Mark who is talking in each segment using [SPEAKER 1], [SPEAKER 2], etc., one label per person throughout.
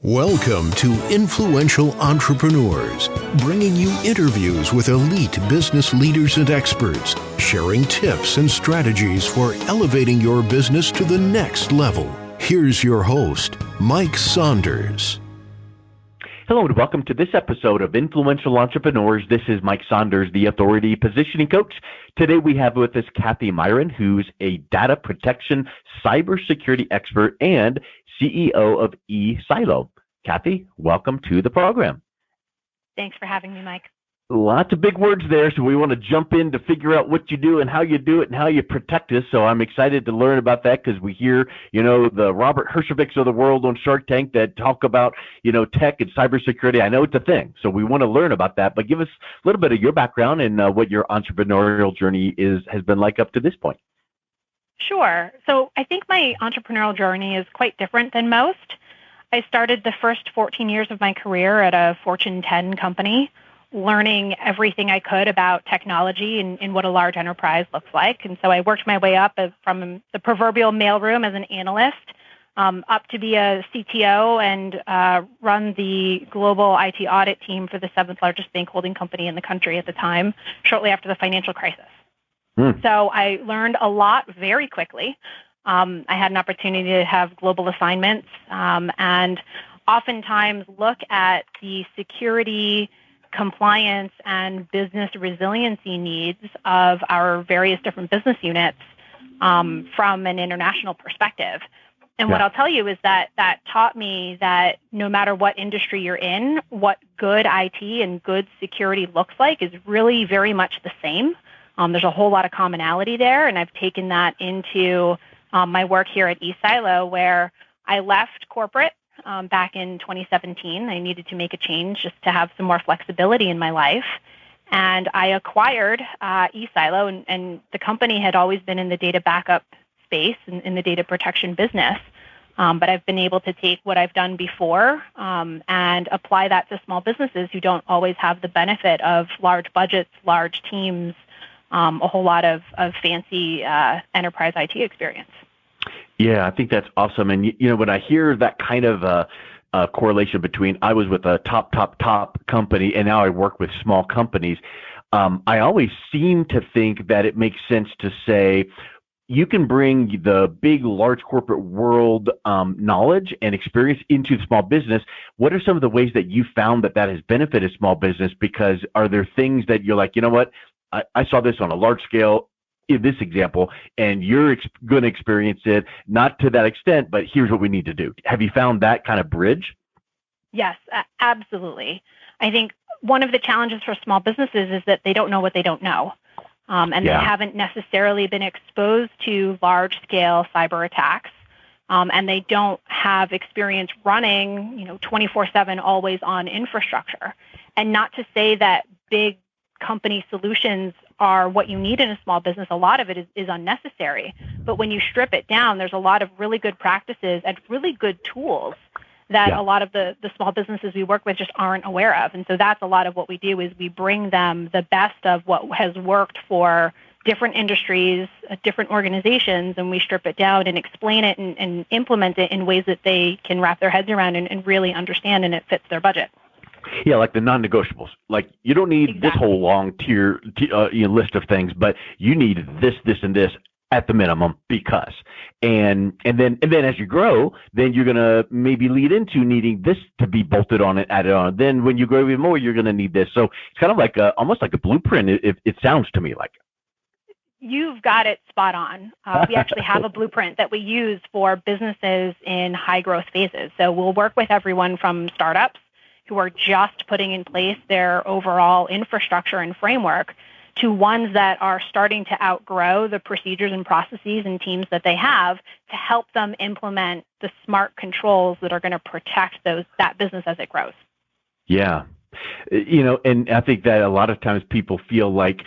[SPEAKER 1] Welcome to Influential Entrepreneurs, bringing you interviews with elite business leaders and experts, sharing tips and strategies for elevating your business to the next level. Here's your host, Mike Saunders.
[SPEAKER 2] Hello and welcome to this episode of Influential Entrepreneurs. This is Mike Saunders, the Authority Positioning Coach. Today we have with us Cathy Miron, who's a data protection cybersecurity expert and CEO of eSilo. Cathy, welcome to the program.
[SPEAKER 3] Thanks for having me, Mike.
[SPEAKER 2] Lots of big words there, so we want to jump in to figure out what you do and how you do it and how you protect us. So I'm excited to learn about that because we hear, the Robert Hershoviks of the world on Shark Tank that talk about, tech and cybersecurity. I know it's a thing, so we want to learn about that. But give us a little bit of your background and what your entrepreneurial journey has been like up to this point.
[SPEAKER 3] Sure. So I think my entrepreneurial journey is quite different than most. I started the first 14 years of my career at a Fortune 10 company, learning everything I could about technology and what a large enterprise looks like. And so I worked my way up from the proverbial mailroom as an analyst up to be a CTO and run the global IT audit team for the seventh largest bank holding company in the country at the time, shortly after the financial crisis. So I learned a lot very quickly. I had an opportunity to have global assignments and oftentimes look at the security, compliance, and business resiliency needs of our various different business units from an international perspective. And what I'll tell you is that taught me that no matter what industry you're in, what good IT and good security looks like is really very much the same. There's a whole lot of commonality there, and I've taken that into my work here at eSilo, where I left corporate back in 2017. I needed to make a change just to have some more flexibility in my life. And I acquired eSilo, and the company had always been in the data backup space and in the data protection business. But I've been able to take what I've done before and apply that to small businesses who don't always have the benefit of large budgets, large teams, a whole lot of fancy enterprise IT experience.
[SPEAKER 2] Yeah, I think that's awesome. And, when I hear that kind of correlation between I was with a top company and now I work with small companies, I always seem to think that it makes sense to say you can bring the big, large corporate world knowledge and experience into small business. What are some of the ways that you found that has benefited small business? Because are there things that you're like, you know what? I saw this on a large scale in this example, and you're going to experience it, not to that extent, but here's what we need to do. Have you found that kind of bridge?
[SPEAKER 3] Yes, absolutely. I think one of the challenges for small businesses is that they don't know what they don't know. They haven't necessarily been exposed to large-scale cyber attacks, and they don't have experience running, 24/7, always-on infrastructure. And not to say that big company solutions are what you need in a small business. A lot of it is unnecessary. But when you strip it down, there's a lot of really good practices and really good tools that a lot of the small businesses we work with just aren't aware of. And so that's a lot of what we do is we bring them the best of what has worked for different industries, different organizations, and we strip it down and explain it and implement it in ways that they can wrap their heads around and really understand, and it fits their budget.
[SPEAKER 2] Yeah, like the non-negotiables. Like you don't need this whole long tier list of things, but you need this, and this at the minimum because. And then as you grow, then you're gonna maybe lead into needing this to be bolted on and added on. Then when you grow even more, you're gonna need this. So it's kind of like almost like a blueprint. It sounds to me like.
[SPEAKER 3] You've got it spot on. We actually have a blueprint that we use for businesses in high growth phases. So we'll work with everyone from startups who are just putting in place their overall infrastructure and framework to ones that are starting to outgrow the procedures and processes and teams that they have to help them implement the smart controls that are going to protect that business as it grows.
[SPEAKER 2] Yeah. And I think that a lot of times people feel like,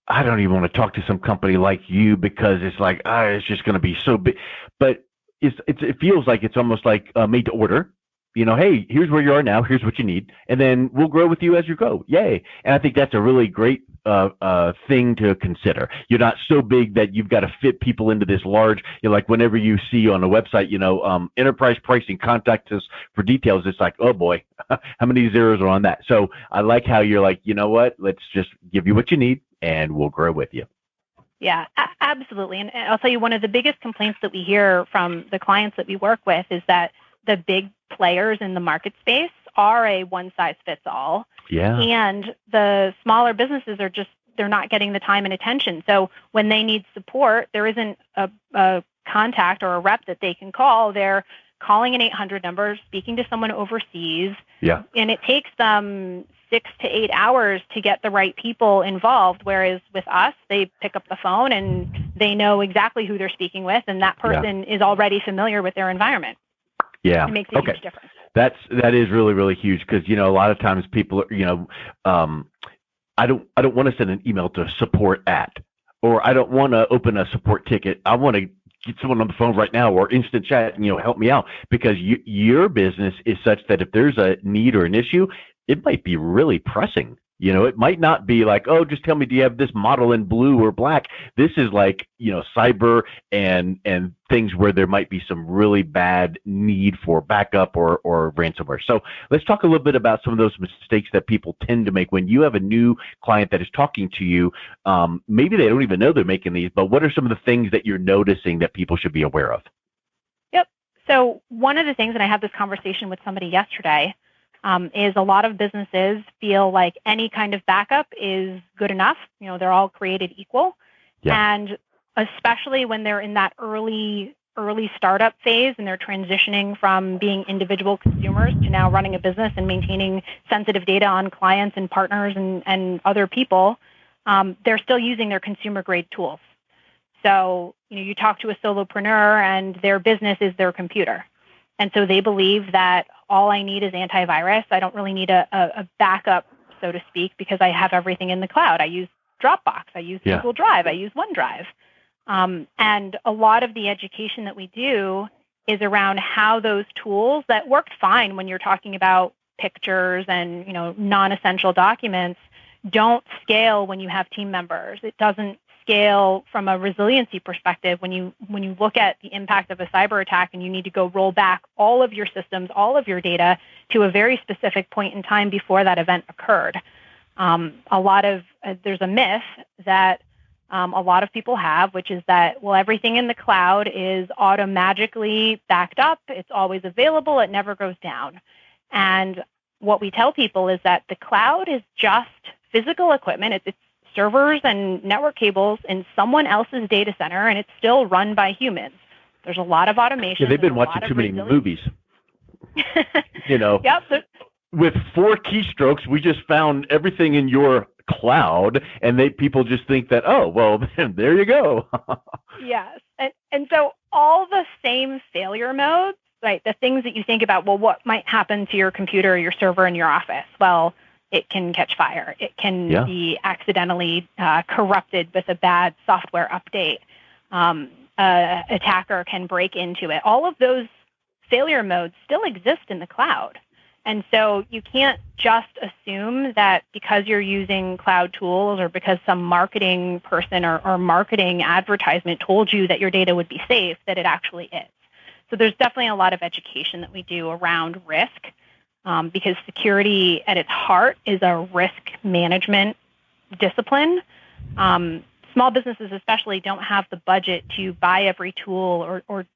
[SPEAKER 2] I don't even want to talk to some company like you because it's like, it's just going to be so big. But it feels like it's almost like made to order. hey, here's where you are now. Here's what you need, and then we'll grow with you as you go. Yay! And I think that's a really great thing to consider. You're not so big that you've got to fit people into this large. Like whenever you see on a website, enterprise pricing, contact us for details. It's like, oh boy, how many zeros are on that? So I like how you're like, you know what? Let's just give you what you need, and we'll grow with you.
[SPEAKER 3] Yeah, absolutely. And I'll tell you, one of the biggest complaints that we hear from the clients that we work with is that the big players in the market space are a one-size-fits-all.
[SPEAKER 2] Yeah.
[SPEAKER 3] And the smaller businesses they're not getting the time and attention. So when they need support, there isn't a contact or a rep that they can call. They're calling an 800 number, speaking to someone overseas.
[SPEAKER 2] Yeah.
[SPEAKER 3] And it takes them 6 to 8 hours to get the right people involved. Whereas with us, they pick up the phone and they know exactly who they're speaking with, and that person is already familiar with their environment.
[SPEAKER 2] Yeah.
[SPEAKER 3] It makes a huge difference.
[SPEAKER 2] That is really, really huge because, a lot of times people are, I don't want to send an email to support at, or I don't want to open a support ticket. I want to get someone on the phone right now or instant chat and, help me out, because your business is such that if there's a need or an issue, it might be really pressing. It might not be like, oh, just tell me, do you have this model in blue or black? This is like, cyber and things where there might be some really bad need for backup or ransomware. So let's talk a little bit about some of those mistakes that people tend to make when you have a new client that is talking to you. Maybe they don't even know they're making these, but what are some of the things that you're noticing that people should be aware of?
[SPEAKER 3] Yep. So one of the things, and I had this conversation with somebody yesterday, is a lot of businesses feel like any kind of backup is good enough. They're all created equal. Yeah. And especially when they're in that early startup phase and they're transitioning from being individual consumers to now running a business and maintaining sensitive data on clients and partners and other people, they're still using their consumer grade tools. So, you talk to a solopreneur and their business is their computer. And so they believe that all I need is antivirus. I don't really need a backup, so to speak, because I have everything in the cloud. I use Dropbox. I use Google Drive. I use OneDrive. And a lot of the education that we do is around how those tools that worked fine when you're talking about pictures and, non-essential documents don't scale when you have team members. It doesn't scale from a resiliency perspective when you look at the impact of a cyber attack and you need to go roll back all of your systems, all of your data to a very specific point in time before that event occurred. There's a myth that a lot of people have, which is that, well, everything in the cloud is automatically backed up. It's always available. It never goes down. And what we tell people is that the cloud is just physical equipment. It's servers and network cables in someone else's data center, and it's still run by humans. There's a lot of automation.
[SPEAKER 2] Yeah, they've been watching too many movies. Yep. With 4 keystrokes, we just found everything in your cloud, and people just think that, oh, well, there you go.
[SPEAKER 3] Yes. And so all the same failure modes, right, the things that you think about, well, what might happen to your computer or your server in your office? Well, it can catch fire. It can be accidentally corrupted with a bad software update. Attacker can break into it. All of those failure modes still exist in the cloud. And so you can't just assume that because you're using cloud tools or because some marketing person or marketing advertisement told you that your data would be safe, that it actually is. So there's definitely a lot of education that we do around risk. Because security at its heart is a risk management discipline. Small businesses especially don't have the budget to buy every tool or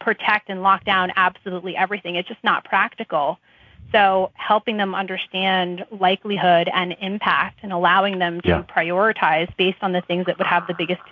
[SPEAKER 3] protect and lock down absolutely everything. It's just not practical. So helping them understand likelihood and impact and allowing them to prioritize based on the things that would have the biggest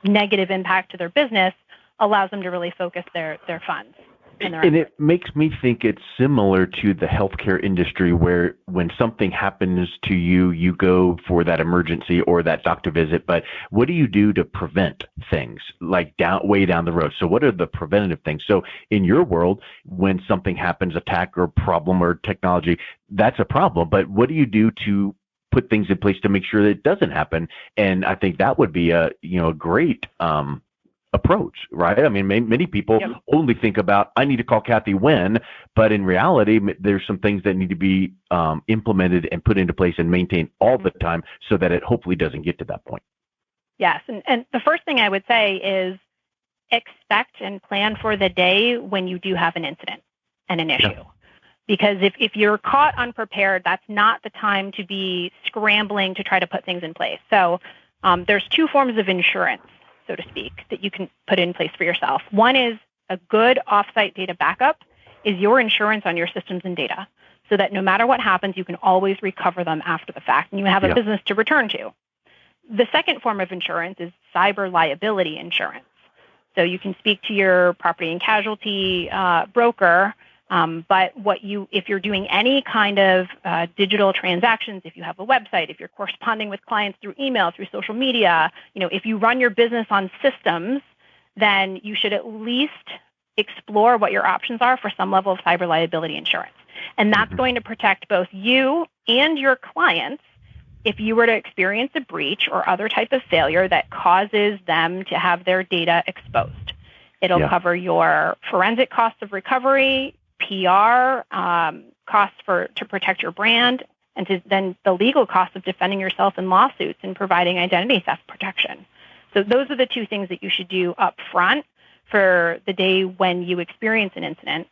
[SPEAKER 3] negative impact to their business allows them to really focus their funds. And
[SPEAKER 2] it makes me think it's similar to the healthcare industry where when something happens to you, you go for that emergency or that doctor visit. But what do you do to prevent things like way down the road? So what are the preventative things? So in your world, when something happens, attack or problem or technology, that's a problem. But what do you do to put things in place to make sure that it doesn't happen? And I think that would be a great approach, right? I mean, many people
[SPEAKER 3] Yep.
[SPEAKER 2] only think about, I need to call Cathy when, but in reality, there's some things that need to be implemented and put into place and maintained all the time so that it hopefully doesn't get to that point.
[SPEAKER 3] Yes. And the first thing I would say is expect and plan for the day when you do have an incident and an issue.
[SPEAKER 2] Yeah.
[SPEAKER 3] Because if you're caught unprepared, that's not the time to be scrambling to try to put things in place. So there's two forms of insurance, so to speak, that you can put in place for yourself. One is a good offsite data backup is your insurance on your systems and data, so that no matter what happens, you can always recover them after the fact, and you have a business to return to. The second form of insurance is cyber liability insurance. So you can speak to your property and casualty broker, but if you're doing any kind of digital transactions, if you have a website, if you're corresponding with clients through email, through social media, if you run your business on systems, then you should at least explore what your options are for some level of cyber liability insurance. And that's going to protect both you and your clients if you were to experience a breach or other type of failure that causes them to have their data exposed. It'll cover your forensic costs of recovery, PR, costs to protect your brand, and then the legal costs of defending yourself in lawsuits and providing identity theft protection. So those are the two things that you should do up front for the day when you experience an incident.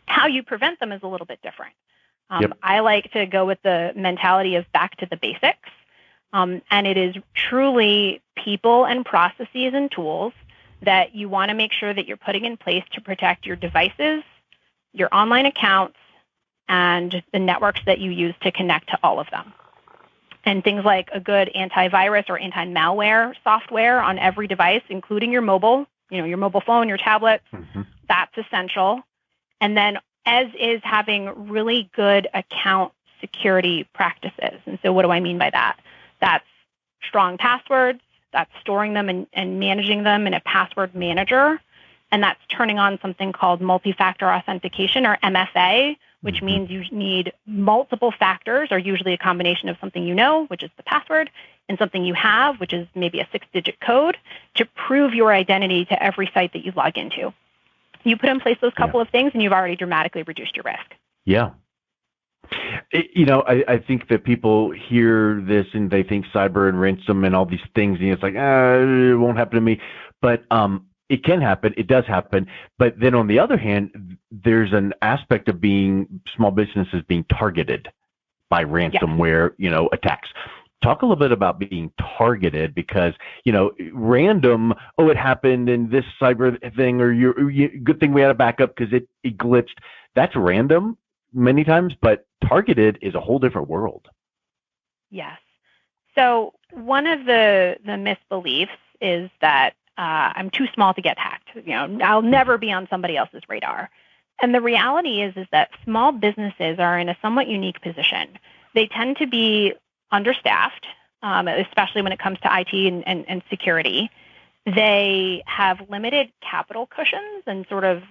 [SPEAKER 3] How you prevent them is a little bit different. I like to go with the mentality of back to the basics, and it is truly people and processes and tools that you want to make sure that you're putting in place to protect your devices, your online accounts, and the networks that you use to connect to all of them. And things like a good antivirus or anti-malware software on every device, including your mobile, your mobile phone, your tablet, that's essential. And then as is having really good account security practices. And so what do I mean by that? That's strong passwords, that's storing them and managing them in a password manager, and that's turning on something called multi-factor authentication, or MFA, which means you need multiple factors, or usually a combination of something which is the password, and something you have, which is maybe a 6-digit code, to prove your identity to every site that you log into. You put in place those couple of things, and you've already dramatically reduced your risk.
[SPEAKER 2] Yeah. I think that people hear this and they think cyber and ransom and all these things, and it's like, it won't happen to me. But it can happen. It does happen. But then on the other hand, there's an aspect of small businesses being targeted by ransomware, attacks. Talk a little bit about being targeted, because, random, it happened in this cyber thing, or good thing we had a backup because it glitched. That's random many times, but targeted is a whole different world.
[SPEAKER 3] Yes. So one of the misbeliefs is that I'm too small to get hacked. I'll never be on somebody else's radar. And the reality is that small businesses are in a somewhat unique position. They tend to be understaffed, especially when it comes to IT and security. They have limited capital cushions and sort of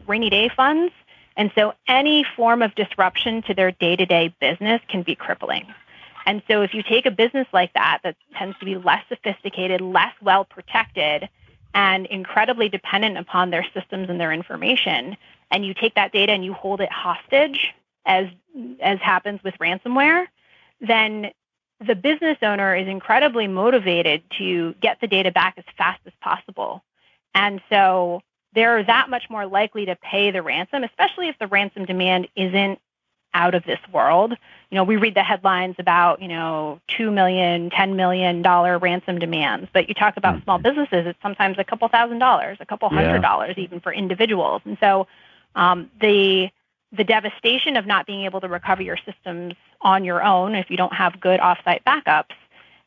[SPEAKER 3] rainy day funds. And so any form of disruption to their day-to-day business can be crippling. And so if you take a business like that tends to be less sophisticated, less well protected, and incredibly dependent upon their systems and their information, and you take that data and you hold it hostage, as happens with ransomware, then the business owner is incredibly motivated to get the data back as fast as possible. And so they're that much more likely to pay the ransom, especially if the ransom demand isn't out of this world. We read the headlines about, $2 million, $10 million ransom demands, but you talk about small businesses, it's sometimes a couple $1,000s, a couple $100s even for individuals. And so the devastation of not being able to recover your systems on your own if you don't have good offsite backups,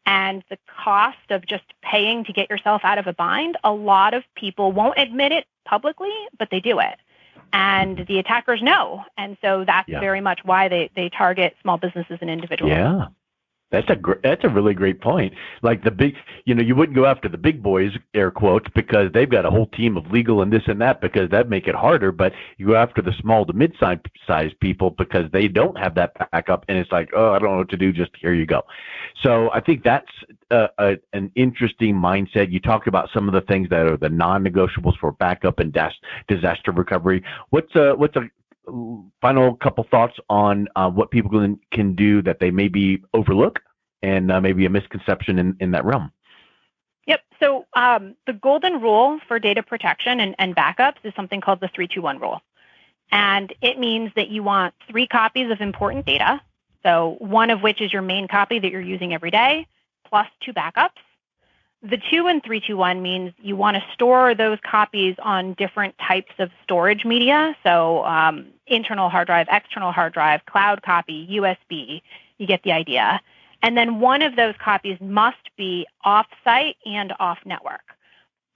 [SPEAKER 3] and the cost of just paying to get yourself out of a bind, a lot of people won't admit it publicly, but they do it. And the attackers know. And so that's very much why they target small businesses and individuals.
[SPEAKER 2] Yeah. That's a really great point. Like the big, you wouldn't go after the big boys, air quotes, because they've got a whole team of legal and this and that, because that'd make it harder. But you go after the small to mid-sized people because they don't have that backup, and it's like, oh, I don't know what to do. Just here you go. So I think that's an interesting mindset. You talked about some of the things that are the non-negotiables for backup and disaster recovery. What's a final couple thoughts on what people can do that they maybe overlook and maybe a misconception in that realm?
[SPEAKER 3] Yep. So the golden rule for data protection and backups is something called the 3-2-1 rule. And it means that you want 3 copies of important data, so one of which is your main copy that you're using every day, plus 2 backups. The 2 and 3-2-1 means you want to store those copies on different types of storage media. So internal hard drive, external hard drive, cloud copy, USB, you get the idea. And then one of those copies must be off-site and off-network.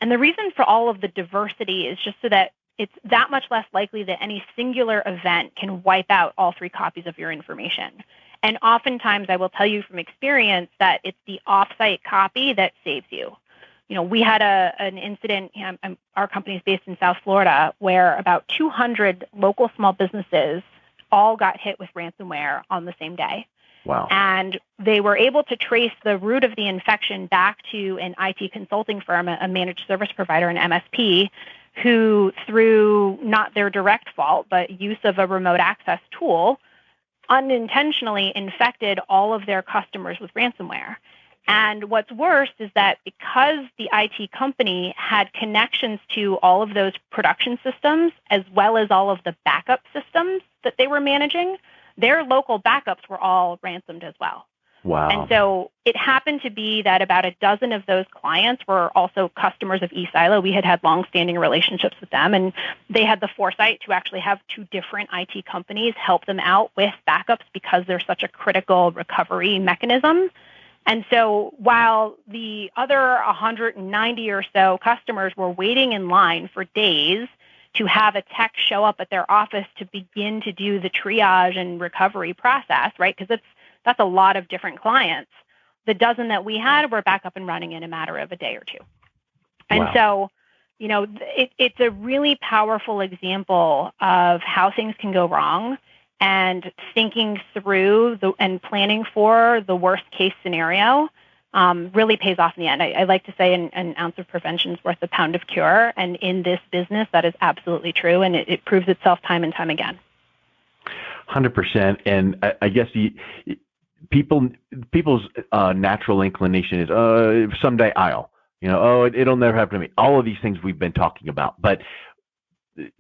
[SPEAKER 3] And the reason for all of the diversity is just so that it's that much less likely that any singular event can wipe out all 3 copies of your information. And oftentimes, I will tell you from experience that it's the off-site copy that saves you. We had an incident, our company is based in South Florida, where about 200 local small businesses all got hit with ransomware on the same day.
[SPEAKER 2] Wow.
[SPEAKER 3] And they were able to trace the root of the infection back to an IT consulting firm, a managed service provider, an MSP, who, through not their direct fault, but use of a remote access tool, unintentionally infected all of their customers with ransomware. And what's worse is that because the IT company had connections to all of those production systems, as well as all of the backup systems that they were managing, their local backups were all ransomed as well.
[SPEAKER 2] Wow.
[SPEAKER 3] And so it happened to be that about a dozen of those clients were also customers of eSilo. We had longstanding relationships with them, and they had the foresight to actually have 2 different IT companies help them out with backups because they're such a critical recovery mechanism. And so while the other 190 or so customers were waiting in line for days to have a tech show up at their office to begin to do the triage and recovery process, right? Because that's a lot of different clients. The dozen that we had were back up and running in a matter of a day or 2. And
[SPEAKER 2] wow.
[SPEAKER 3] So, it's a really powerful example of how things can go wrong, and thinking through and planning for the worst case scenario really pays off in the end. I like to say an ounce of prevention is worth a pound of cure. And in this business, that is absolutely true. And it proves itself time and time again.
[SPEAKER 2] 100%. And I guess people's natural inclination is, someday I'll, it'll never happen to me. All of these things we've been talking about, but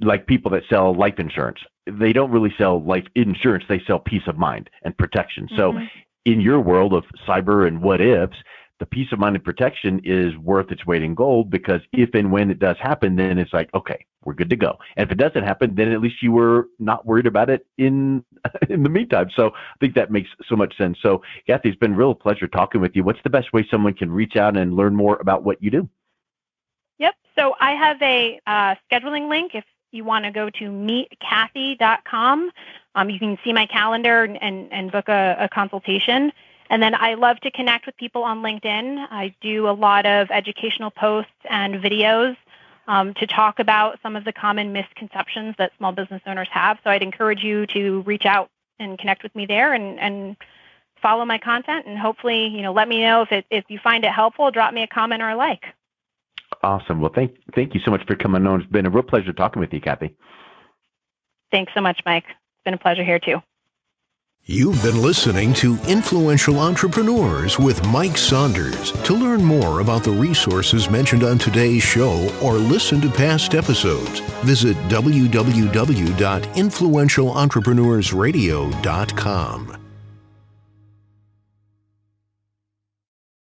[SPEAKER 2] like people that sell life insurance, they don't really sell life insurance. They sell peace of mind and protection. Mm-hmm. So in your world of cyber and what ifs, the peace of mind and protection is worth its weight in gold, because if and when it does happen, then it's like, okay, we're good to go. And if it doesn't happen, then at least you were not worried about it in the meantime. So I think that makes so much sense. So Cathy, it's been a real pleasure talking with you. What's the best way someone can reach out and learn more about what you do?
[SPEAKER 3] Yep. So I have a scheduling link. If you want to go to meetcathy.com, you can see my calendar and book a consultation. And then I love to connect with people on LinkedIn. I do a lot of educational posts and videos to talk about some of the common misconceptions that small business owners have. So I'd encourage you to reach out and connect with me there and follow my content. And hopefully, let me know if you find it helpful. Drop me a comment or a like.
[SPEAKER 2] Awesome. Well, thank you so much for coming on. It's been a real pleasure talking with you, Cathy.
[SPEAKER 3] Thanks so much, Mike. It's been a pleasure here too.
[SPEAKER 1] You've been listening to Influential Entrepreneurs with Mike Saunders. To learn more about the resources mentioned on today's show or listen to past episodes, visit www.influentialentrepreneursradio.com.